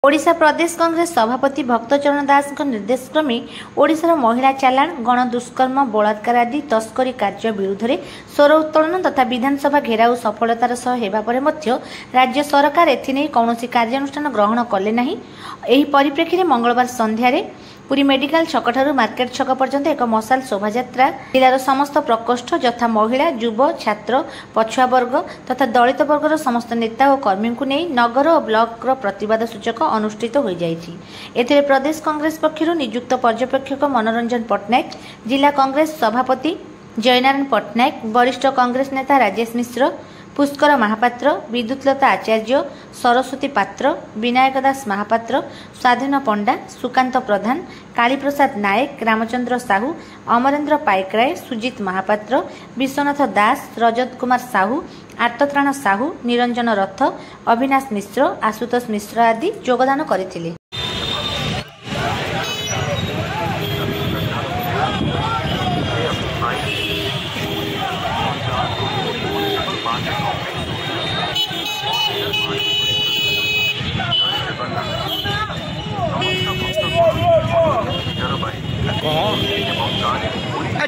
ओडिशा प्रदेश कांग्रेस सभापति भक्तचरण दास निर्देश क्रमे ओडिशार महिला चालाण गण दुष्कर्म बलात्कार आदि तस्करी कार्य विरुद्ध में स्वर उत्तोलन तथा विधानसभा घेराव सफलतार सह हेबा परे मध्य राज्य सरकार एथिने कौनसी कार्यानुष्ठान ग्रहण कले नाही। एही परिप्रेक्षी में मंगलवार संध्यारे पुरी मेडिकल छकठारू मार्केट छक पर्यंत एक मशाल शोभायात्रा जिलार समस्त प्रकोष्ठ यथा महिला युव छात्र पछुआ वर्ग तथा दलित वर्गर समस्त नेता और कर्मी को नहीं नगर और ब्लॉक प्रतिवाद सूचक अनुष्ठित हो जाइछि। एथिरे प्रदेश कांग्रेस पक्षरु नियुक्त पर्यवेक्षक मनोरंजन पट्टनायक, जिला कांग्रेस सभापति जयनारायण पट्टनायक, वरिष्ठ कांग्रेस नेता राजेश मिश्र, पुष्कर महापात्र, विद्युतलता आचार्य, सरस्वती पात्र, विनायक दास महापात्र, स्वाधीन पंडा, सुकांत प्रधान, कालीप्रसाद नायक, रामचंद्र साहू, अमरेन्द्र पाइकराय, सुजित महापात्र, विश्वनाथ दास, रजत कुमार साहू, आर्तत्राण साहू, निरंजन रथ, अविनाश मिश्र, आशुतोष मिश्र आदि योगदान करथिले।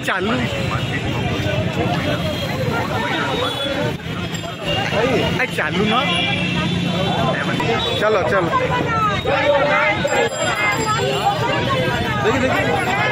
चालू चालू ना चलो चलो देखिए देखिए